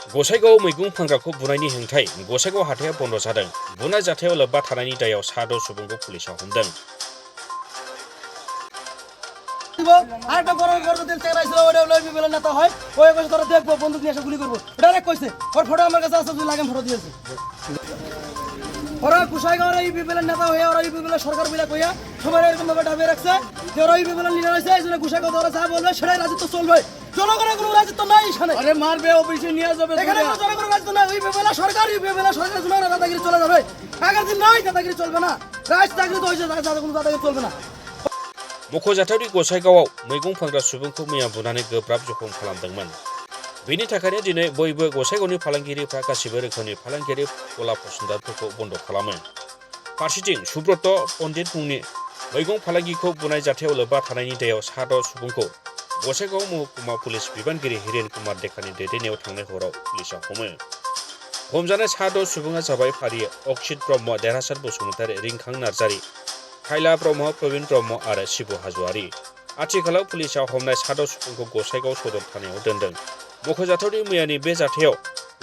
गसाइगाव मैगं फानग्राखौ बुनायनि हेंथायै गसाइगाव हाथाया बन्द जादों। बुनाय जाथायाव लोब्बा थानायनि दायाव सा 10 सुबुंखौ पुलिसआ हमदों। আরেকটা বড় বড় দিল চাইছিল ওটা লই বিবেল নেতা হয় ওই কইছে তোরা দেখবো বন্দুক নিয়ে এসে গুলি করব ডাইরেক্ট কইছে ওর ফটো আমার কাছে আছে তুই লাগেন ফটো দিয়েছে ওরা কুশাইগাঁওর এই বিবেলের নেতা হয়ে ওরা এই বিবেলের সরকার বিলা কইয়া সবাই এরকম ভাবে ডাবে রাখছে যে ওরা এই বিবেলের লিডার হইছে এইজন্য কুশাইগাঁও ওরা যা বলবে সেটাই রাজত্ব চলবে। জনগণের কোনো রাজত্ব নাই এখানে। আরে মারবে অফিসে নিয়ে যাবে এখানে কোনো জনগণের রাজত্ব নাই। ওই বিবেলের সরকারি বিবেলের সরকারের জন্য দাদাগিরি চলে যাবে। আগের দিন নাই দাদাগিরি চলবে না। রাজ চাকরি তো হইছে দাদা কোনো দাদাগিরি চলবে না। मख'जाथावदि गसाइगावआव मैगं फानग्रा सुबुंखौ मैया बुनानै गोब्राब जखम खालामदोंमोन। बेनि थाखायनो दिनै बयबो गसाइगावनि फालांगिरिफ्रा गासिबो रोखोमनि फालांगियारि गला फसंथानफोरखौ बन्द खालामो। फारसेथिं सुब्रत पण्डित मुंनि मैगं फालांगिखौ बुनाय जाथायाव लोब्बा थानायनि दायाव सा 10 सुबुंखौ गसाइगाव महकुमा पुलिस बिबानगिरि हिरेन कुमार देखानि दैदेननायाव थांनाय हराव पुलिसआ हमो। हमजानाय सा 10 सुबुङा जाबाय फारियै अक्षित ब्रह्म, देरहासार बसुमतारी, रिंखां नार्जारी, खायला ब्रह्म, प्रवीण ब्रह्म आरो शिबु हाज'वारी। आथिखालाव पुलिसआ हमनाय सा 10 सुबुंखौ गसाइगाव सदर थानायाव दोनदों। मख'जाथावदि मैयानि बे जाथायाव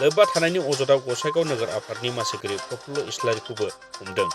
लोब्बा थानायनि अजदाव गसाइगाव नोगोर आफादनि मासिगिरि प्रफुल्ल इस्लारिखौबो हमदों।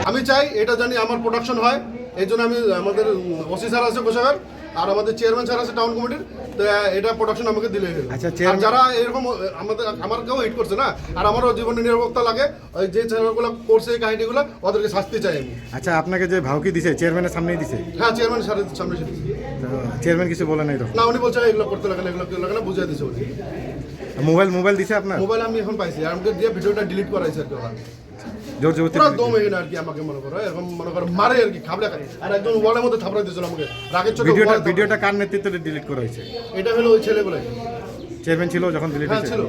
আমি চাই এটা জানি আমার প্রোডাকশন হয়। এই জন্য আমি আমাদের ওসি স্যার আছে কোষাগার আর আমাদের চেয়ারম্যান স্যার আছে টাউন কমিটির, তো এটা প্রোডাকশন আমাকে দিলে আচ্ছা যারা এরকম আমারকেও হিট করছে না আর আমারও জীবনে নিরাপত্তা লাগে, ওই যে চ্যানেলগুলো করছে এই কাহিনীগুলো ওদেরকে শাস্তি চাই আমি। আচ্ছা আপনাকে যে ভাউকি দিছে চেয়ারম্যানের সামনেই দিছে? হ্যাঁ চেয়ারম্যান স্যারের সামনে দিছে। চেয়ারম্যান কিছু বলে নাই তো? না উনি বলছে এগুলো করতে লাগে না, এগুলো লাগে না, বুঝিয়ে দিছে উনি। মোবাইল দিছে আপনার? মোবাইল আমি এখন পাইছি আর আমাকে দিয়ে ভিডিওটা ডিলিট করাইছে আর কি ওরা জোর জবরদস্তি পুরো দম এখানে আর কি আমাকে মনে করো এরকম মনে করো মারে আর কি খাবলা খায় আর একজন ওয়ালের মধ্যে থাপড়াই দিয়েছিল আমাকে রাগের চোটে। ভিডিওটা কার নেতৃত্বে ডিলিট করা হয়েছে? এটা হলো ওই ছেলেগুলো। চেয়ারম্যান ছিল যখন ডিলিট হ্যাঁ হয়েছে? ছিল।